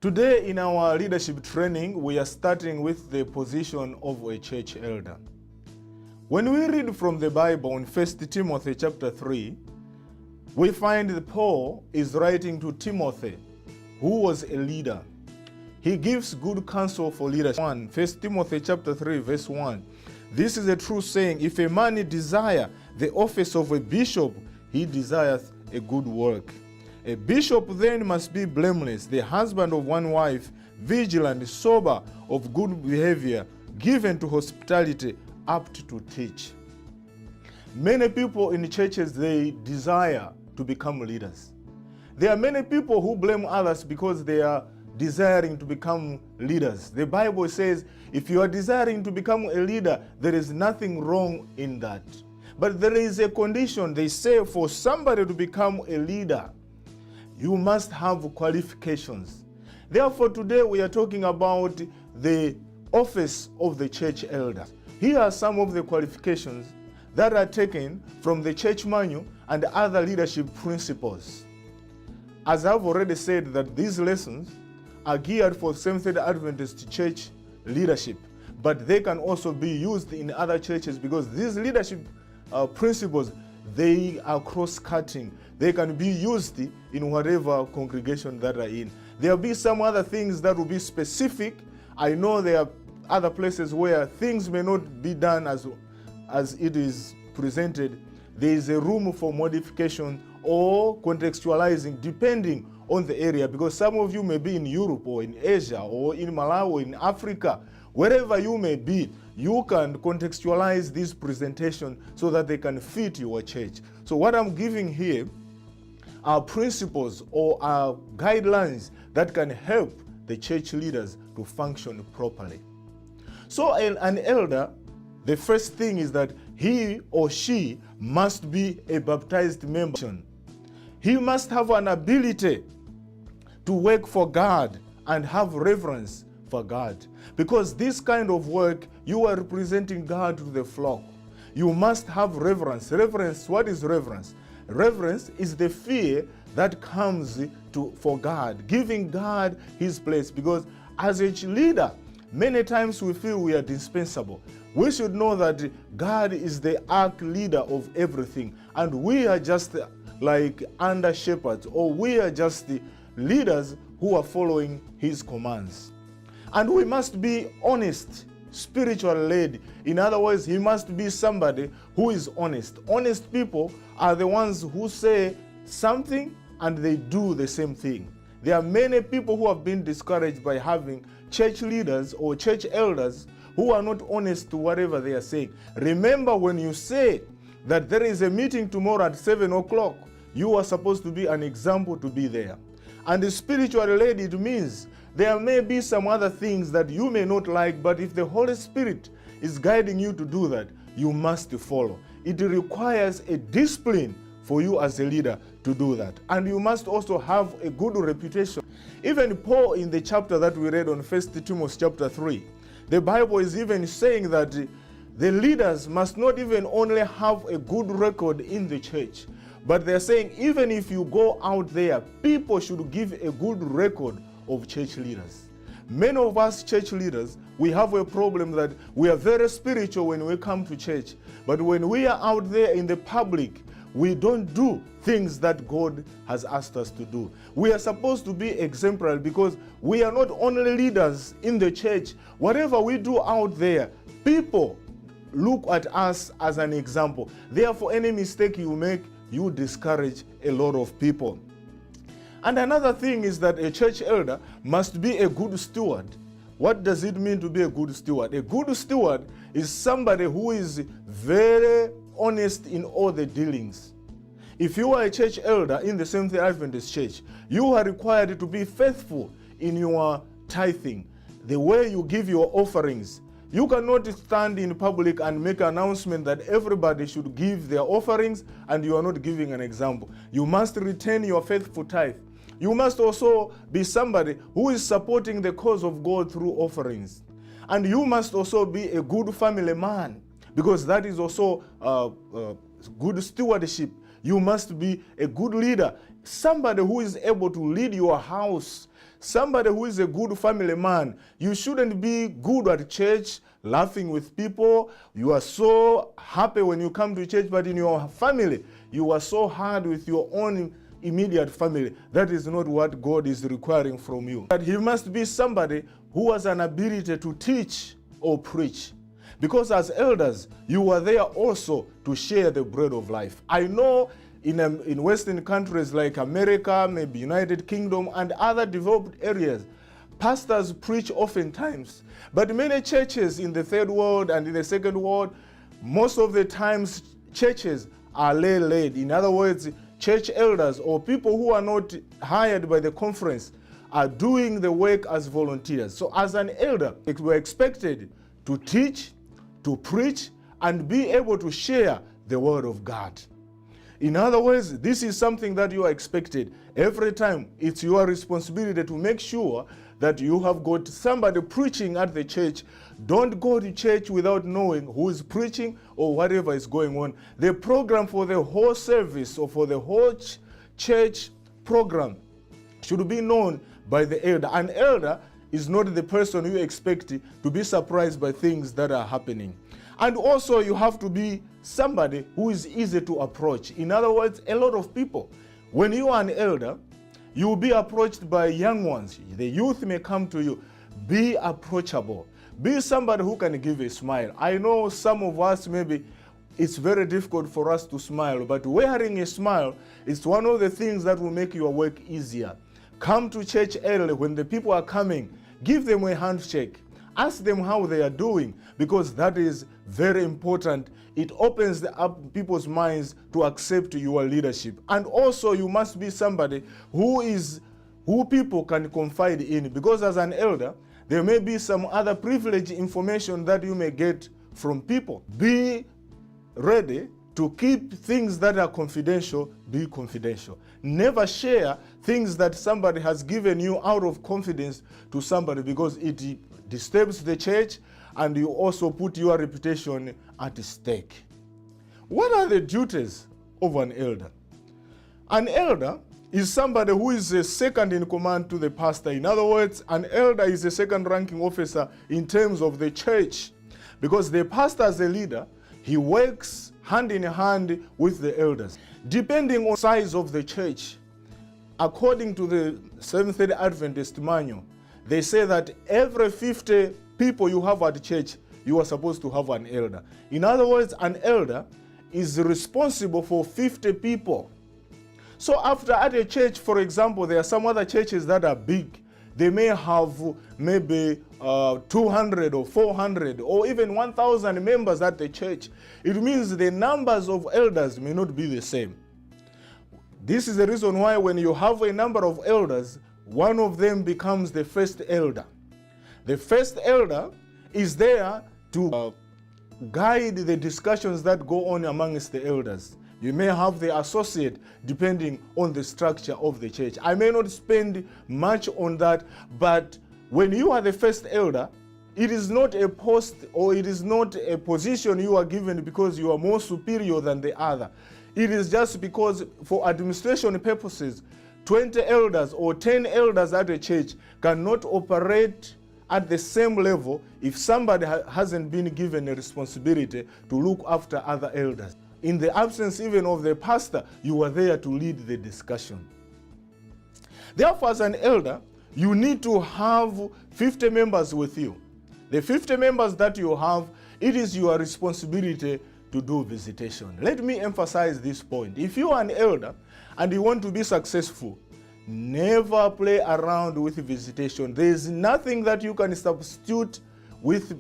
Today in our leadership training, we are starting with the position of a church elder. When we read from the Bible in 1 Timothy chapter 3, we find that Paul is writing to Timothy, who was a leader. He gives good counsel for leadership. 1 Timothy chapter 3 verse 1. This is a true saying, if a man desire the office of a bishop, he desireth a good work. A bishop then must be blameless, the husband of one wife, vigilant, sober, of good behavior, given to hospitality, apt to teach. Many people in churches, they desire to become leaders. There are many people who blame others because they are desiring to become leaders. The Bible says, if you are desiring to become a leader, there is nothing wrong in that. But there is a condition. They say for somebody to become a leader, you must have qualifications. Therefore, today we are talking about the office of the church elder. Here are some of the qualifications that are taken from the church manual and other leadership principles. As I've already said, that these lessons are geared for Seventh-day Adventist church leadership, but they can also be used in other churches because these leadership principles, they are cross-cutting. They can be used in whatever congregation that are in. There will be some other things that will be specific. I know there are other places where things may not be done as it is presented. There is a room for modification or contextualizing depending on the area, because some of you may be in Europe or in Asia or in Malawi or in Africa. Wherever you may be, you can contextualize this presentation so that they can fit your church. So what I'm giving here are principles or are guidelines that can help the church leaders to function properly. So an elder, the first thing is that he or she must be a baptized member. He must have an ability to work for God and have reverence for God. Because this kind of work, you are representing God to the flock. You must have reverence. Reverence, what is reverence? Reverence is the fear that comes for God, giving God his place. Because as a leader, many times we feel we are dispensable. We should know that God is the arch leader of everything, and we are just like under shepherds, or we are just the leaders who are following his commands. And we must be honest, spiritually led. In other words, he must be somebody who is honest. Honest people are the ones who say something and they do the same thing. There are many people who have been discouraged by having church leaders or church elders who are not honest to whatever they are saying. Remember, when you say that there is a meeting tomorrow at 7 o'clock, you are supposed to be an example to be there. And the spiritually led, it means there may be some other things that you may not like, but if the Holy Spirit is guiding you to do that, you must follow. It requires a discipline for you as a leader to do that. And you must also have a good reputation. Even Paul, in the chapter that we read on 1 Timothy chapter 3, the Bible is even saying that the leaders must not even only have a good record in the church, but they're saying even if you go out there, people should give a good record of church leaders. Many of us church leaders, we have a problem that we are very spiritual when we come to church, but when we are out there in the public, we don't do things that God has asked us to do. We are supposed to be exemplary because we are not only leaders in the church. Whatever we do out there, people look at us as an example. Therefore, any mistake you make, you discourage a lot of people. And another thing is that a church elder must be a good steward. What does it mean to be a good steward? A good steward is somebody who is very honest in all the dealings. If you are a church elder in the Seventh-day Adventist church, you are required to be faithful in your tithing, the way you give your offerings. You cannot stand in public and make an announcement that everybody should give their offerings and you are not giving an example. You must retain your faithful tithe. You must also be somebody who is supporting the cause of God through offerings. And you must also be a good family man, because that is also good stewardship. You must be a good leader somebody who is able to lead your house, somebody who is a good family man. You shouldn't be good at church, laughing with people. You are so happy when you come to church, but in your family, you are so hard with your own immediate family. That is not what God is requiring from you. But he must be somebody who has an ability to teach or preach. Because as elders, you are there also to share the bread of life. I know in Western countries like America, maybe United Kingdom, and other developed areas, pastors preach oftentimes. But many churches in the third world and in the second world, most of the times churches are lay-led. In other words, church elders or people who are not hired by the conference are doing the work as volunteers. So as an elder, we're expected to teach, to preach, and be able to share the word of God. In other words, this is something that you are expected. Every time, it's your responsibility to make sure that you have got somebody preaching at the church. Don't go to church without knowing who is preaching or whatever is going on. The program for the whole service or for the whole church program should be known by the elder. An elder is not the person you expect to be surprised by things that are happening. And also you have to be somebody who is easy to approach. In other words, a lot of people, when you are an elder, you will be approached by young ones. The youth may come to you. Be approachable. Be somebody who can give a smile. I know some of us, maybe it's very difficult for us to smile, but wearing a smile is one of the things that will make your work easier. Come to church early. When the people are coming, give them a handshake. Ask them how they are doing, because that is very important. It opens up people's minds to accept your leadership. And also you must be somebody who people can confide in, because as an elder, there may be some other privileged information that you may get from people. Be ready to keep things that are confidential, be confidential. Never share things that somebody has given you out of confidence to somebody, because it disturbs the church and you also put your reputation at stake. What are the duties of an elder? An elder is somebody who is a second in command to the pastor. In other words, an elder is a second ranking officer in terms of the church, because the pastor as a leader, he works hand in hand with the elders. Depending on size of the church, according to the Seventh-day Adventist manual, they say that every 50 people you have at church, you are supposed to have an elder. In other words, an elder is responsible for 50 people. So after at a church, for example, there are some other churches that are big. They may have maybe 200 or 400 or even 1,000 members at the church. It means the numbers of elders may not be the same. This is the reason why when you have a number of elders, one of them becomes the first elder. The first elder is there to guide the discussions that go on amongst the elders. You may have the associate depending on the structure of the church. I may not spend much on that, but when you are the first elder, it is not a post or it is not a position you are given because you are more superior than the other. It is just because for administration purposes, 20 elders or 10 elders at a church cannot operate at the same level if somebody hasn't been given a responsibility to look after other elders. In the absence even of the pastor, you are there to lead the discussion. Therefore, as an elder, you need to have 50 members with you. The 50 members that you have, it is your responsibility to do visitation. Let me emphasize this point. If you are an elder and you want to be successful, never play around with visitation. There is nothing that you can substitute with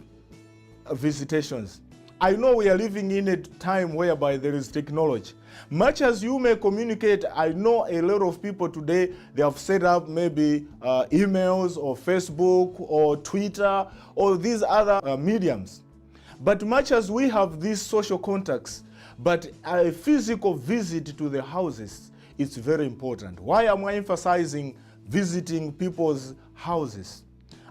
visitations. I know we are living in a time whereby there is technology. Much as you may communicate, I know a lot of people today, they have set up maybe emails or Facebook or Twitter or these other mediums. But much as we have these social contacts, but a physical visit to the houses, it's very important. Why am I emphasizing visiting people's houses?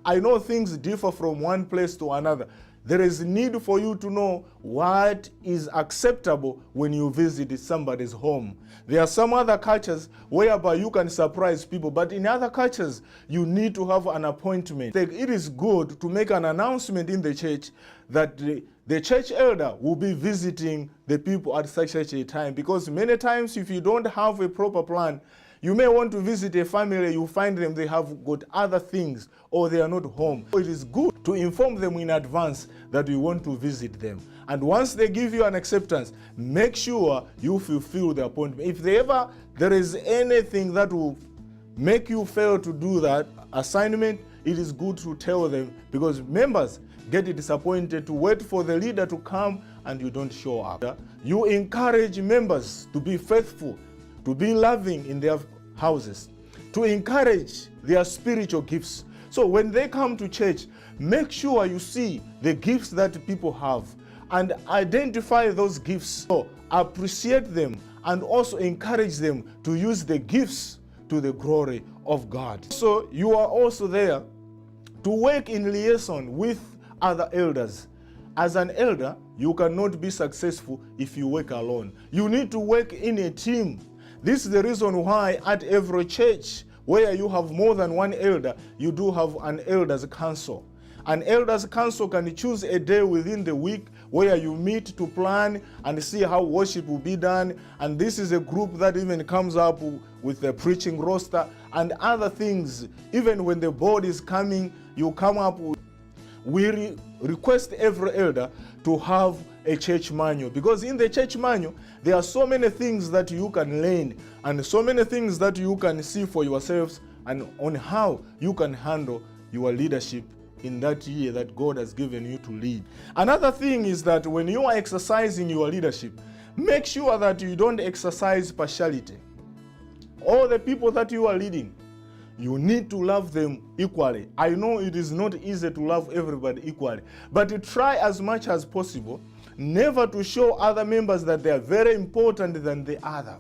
I know things differ from one place to another. there is need for you to know what is acceptable when you visit somebody's home. There are some other cultures whereby you can surprise people, but in other cultures, you need to have an appointment. It is good to make an announcement in the church that the church elder will be visiting the people at such a time, because many times if you don't have a proper plan, you may want to visit a family, you find them, they have got other things, or they are not home. It is good to inform them in advance that you want to visit them. And once they give you an acceptance, make sure you fulfill the appointment. If there is anything that will make you fail to do that assignment, it is good to tell them, because members get disappointed to wait for the leader to come and you don't show up. You encourage members to be faithful, to be loving in their houses, to encourage their spiritual gifts. So when they come to church, make sure you see the gifts that people have and identify those gifts. So appreciate them and also encourage them to use the gifts to the glory of God. So you are also there to work in liaison with other elders. As an elder, you cannot be successful if you work alone. You need to work in a team. This is the reason why at every church where you have more than one elder, you do have an elders council. An elders council can choose a day within the week where you meet to plan and see how worship will be done. And this is a group that even comes up with the preaching roster and other things. Even when the board is coming, you come up with. We request every elder to have a church manual, because in the church manual, there are so many things that you can learn and so many things that you can see for yourselves and on how you can handle your leadership in that year that God has given you to lead. Another thing is that when you are exercising your leadership, make sure that you don't exercise partiality. All the people that you are leading, you need to love them equally. I know it is not easy to love everybody equally, but try as much as possible never to show other members that they are very important than the other.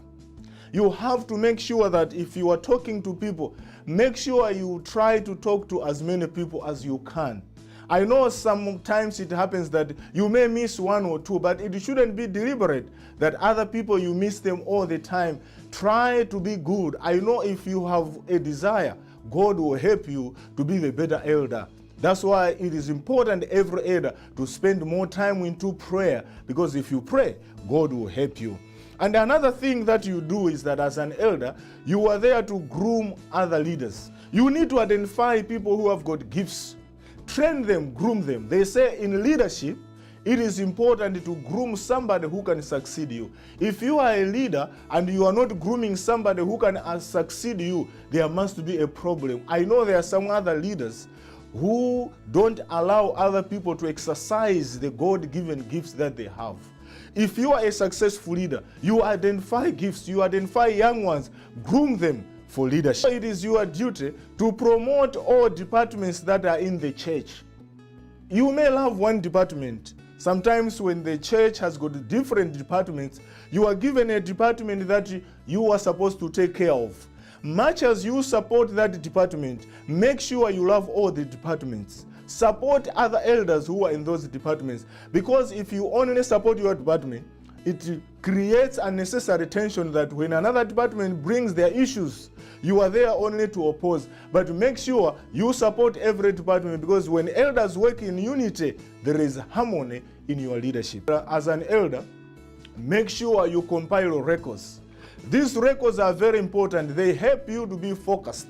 You have to make sure that if you are talking to people, make sure you try to talk to as many people as you can. I know sometimes it happens that you may miss one or two, but it shouldn't be deliberate that other people you miss them all the time. Try to be good. I know if you have a desire, God will help you to be the better elder. That's why it is important every elder to spend more time into prayer, because if you pray, God will help you. And another thing that you do is that as an elder, you are there to groom other leaders. You need to identify people who have got gifts. Train them, groom them. They say in leadership, it is important to groom somebody who can succeed you. If you are a leader and you are not grooming somebody who can succeed you, there must be a problem. I know there are some other leaders who don't allow other people to exercise the God-given gifts that they have. If you are a successful leader, you identify gifts, you identify young ones, groom them for leadership. It is your duty to promote all departments that are in the church. You may love one department. Sometimes when the church has got different departments, you are given a department that you are supposed to take care of. Much as you support that department, make sure you love all the departments. Support other elders who are in those departments, because if you only support your department, it creates unnecessary tension that when another department brings their issues, you are there only to oppose. But make sure you support every department, because when elders work in unity, there is harmony in your leadership. As an elder, make sure you compile records. These records are very important. They help you to be focused.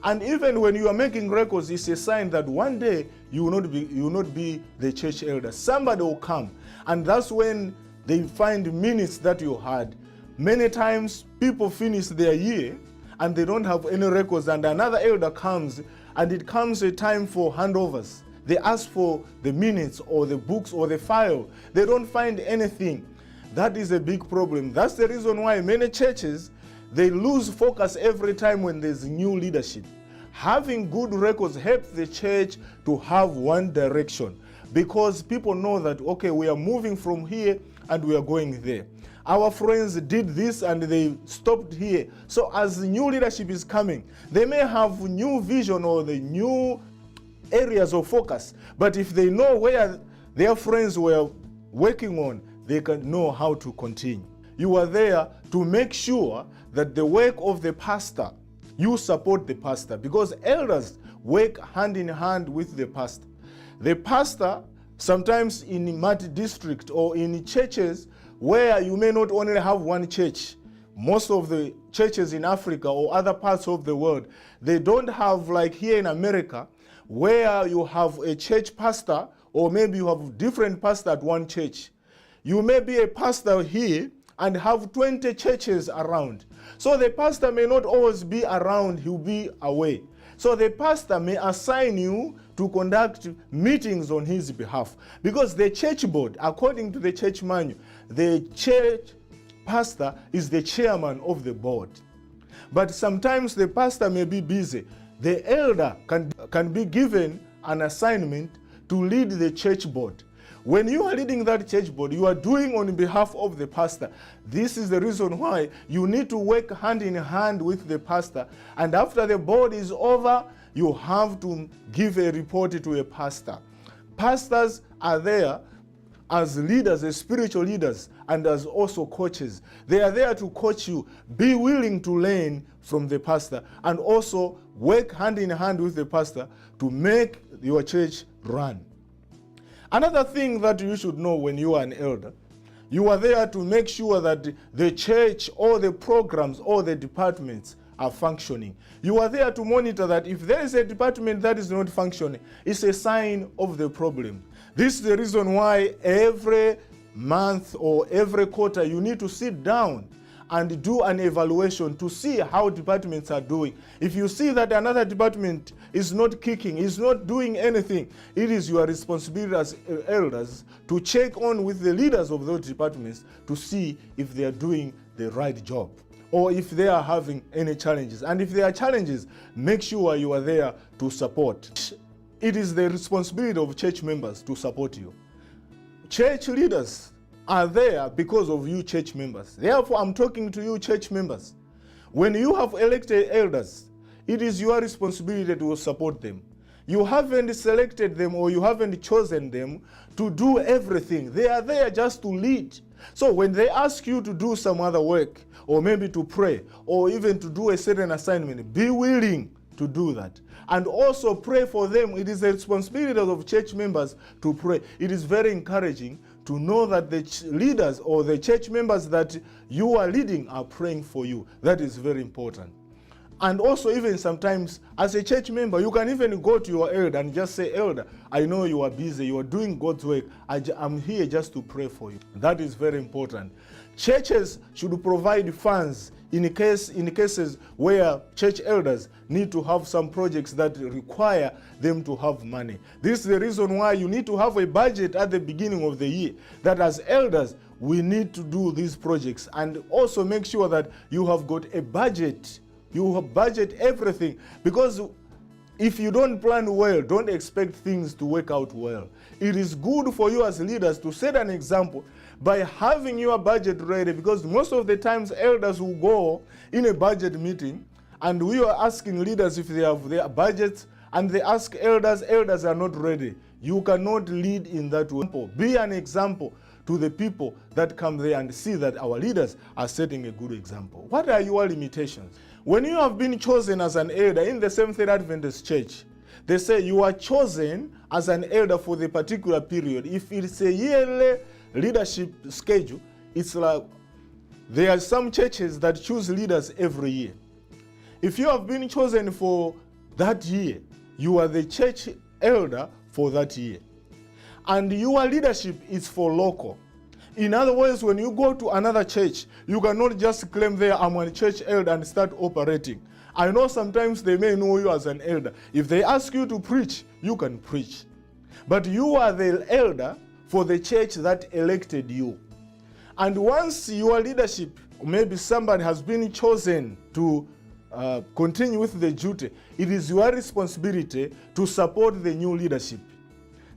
And even when you are making records, it's a sign that one day you will not be the church elder. Somebody will come, and that's when they find minutes that you had. Many times people finish their year and they don't have any records, and another elder comes, and it comes a time for handovers. They ask for the minutes or the books or the file. They don't find anything. That is a big problem. That's the reason why many churches, they lose focus every time when there's new leadership. Having good records helps the church to have one direction, because people know that, okay, we are moving from here and we are going there. Our friends did this and they stopped here. So as the new leadership is coming, they may have new vision or the new areas of focus, but if they know where their friends were working on, they can know how to continue. You are there to make sure that the work of the pastor, you support the pastor, because elders work hand in hand with the pastor. The pastor, sometimes in multi-district or in churches where you may not only have one church, most of the churches in Africa or other parts of the world, they don't have, like here in America, where you have a church pastor, or maybe you have different pastors at one church. You may be a pastor here and have 20 churches around. So the pastor may not always be around, he'll be away. So the pastor may assign you to conduct meetings on his behalf. Because the church board, according to the church manual, the church pastor is the chairman of the board. But sometimes the pastor may be busy. The elder can be given an assignment to lead the church board. When you are leading that church board, you are doing on behalf of the pastor. This is the reason why you need to work hand in hand with the pastor. And after the board is over, you have to give a report to a pastor. Pastors are there as leaders, as spiritual leaders, and as also coaches. They are there to coach you. Be willing to learn from the pastor and also work hand in hand with the pastor to make your church run. Another thing that you should know when you are an elder, you are there to make sure that the church or the programs or the departments are functioning. You are there to monitor that if there is a department that is not functioning, it's a sign of the problem. This is the reason why every month or every quarter you need to sit down and do an evaluation to see how departments are doing. If you see that another department is not kicking, is not doing anything, it is your responsibility as elders to check on with the leaders of those departments to see if they are doing the right job or if they are having any challenges. And if there are challenges, make sure you are there to support. It is the responsibility of church members to support you. Church leaders are there because of you church members. Therefore, I'm talking to you church members. When you have elected elders, it is your responsibility to support them. You haven't selected them or you haven't chosen them to do everything. They are there just to lead. So when they ask you to do some other work, or maybe to pray, or even to do a certain assignment, be willing to do that. And also pray for them. It is the responsibility of church members to pray. It is very encouraging to know that the leaders or the church members that you are leading are praying for you. That is very important. And also even sometimes as a church member, you can even go to your elder and just say, elder, I know you are busy, you are doing God's work. I'm here just to pray for you. That is very important. Churches should provide funds in cases where church elders need to have some projects that require them to have money. This is the reason why you need to have a budget at the beginning of the year, that as elders, we need to do these projects, and also make sure that you have got a budget. You have budget everything, because if you don't plan well, don't expect things to work out well. It is good for you as leaders to set an example by having your budget ready, because most of the times elders will go in a budget meeting and we are asking leaders if they have their budgets, and they ask elders are not ready. You cannot lead in that way. Be an example to the people that come there and see that our leaders are setting a good example. What are your limitations? When you have been chosen as an elder in the Seventh-day Adventist Church, they say you are chosen as an elder for the particular period. If it's a yearly leadership schedule, it's like there are some churches that choose leaders every year. If you have been chosen for that year, you are the church elder for that year. And your leadership is for local. In other words, when you go to another church, you cannot just claim there, I'm a church elder, and start operating. I know sometimes they may know you as an elder. If they ask you to preach, you can preach. But you are the elder for the church that elected you. And once your leadership, maybe somebody has been chosen to continue with the duty, it is your responsibility to support the new leadership.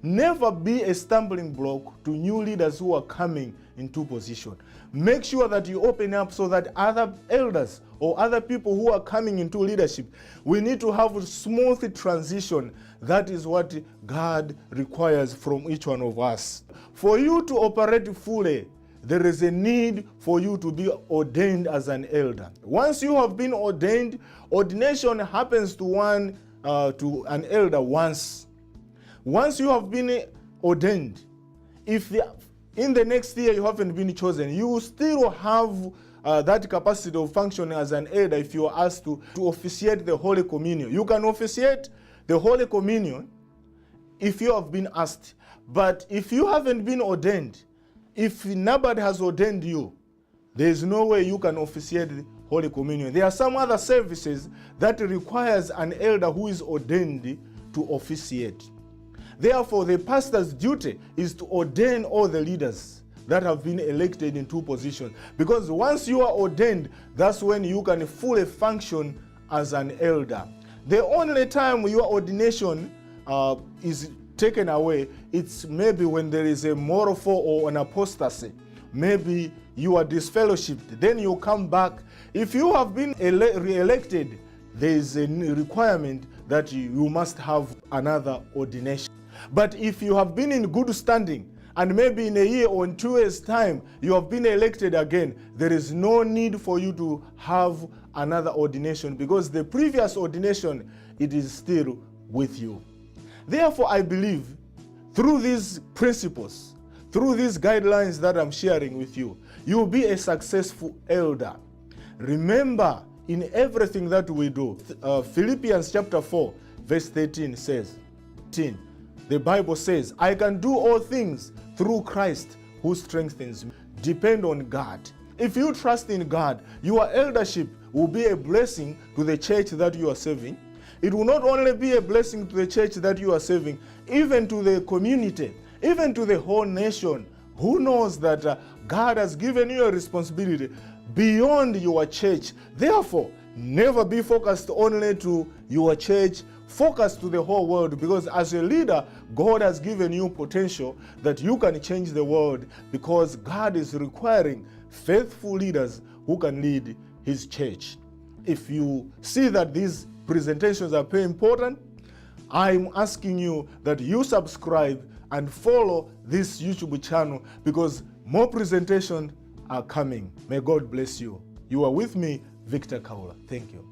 Never be a stumbling block to new leaders who are coming into position. Make sure that you open up so that other elders or other people who are coming into leadership, we need to have a smooth transition. That is what God requires from each one of us. For you to operate fully, there is a need for you to be ordained as an elder. Once you have been ordained, ordination happens to an elder once. Once you have been ordained, if in the next year you haven't been chosen, you still have that capacity of functioning as an elder if you are asked to officiate the Holy Communion. You can officiate the Holy Communion if you have been asked. But if you haven't been ordained, if nobody has ordained you, there is no way you can officiate the Holy Communion. There are some other services that requires an elder who is ordained to officiate. Therefore, the pastor's duty is to ordain all the leaders that have been elected into position. Because once you are ordained, that's when you can fully function as an elder. The only time your ordination is taken away, it's maybe when there is a moral fall or an apostasy. Maybe you are disfellowshipped, then you come back. If you have been re-elected, there is a requirement that you must have another ordination. But if you have been in good standing, and maybe in a year or in 2 years' time, you have been elected again, there is no need for you to have another ordination, because the previous ordination, it is still with you. Therefore, I believe through these principles, through these guidelines that I'm sharing with you, you will be a successful elder. Remember, in everything that we do, Philippians chapter 4, verse 13 says, the Bible says, I can do all things through Christ who strengthens me. Depend on God. If you trust in God, your eldership will be a blessing to the church that you are serving. It will not only be a blessing to the church that you are serving, even to the community, even to the whole nation. Who knows that God has given you a responsibility beyond your church. Therefore, never be focused only to your church. Focus to the whole world, because as a leader, God has given you potential that you can change the world, because God is requiring faithful leaders who can lead His church. If you see that these presentations are very important, I'm asking you that you subscribe and follow this YouTube channel, because more presentations are coming. May God bless you. You are with me, Victor Khaula. Thank you.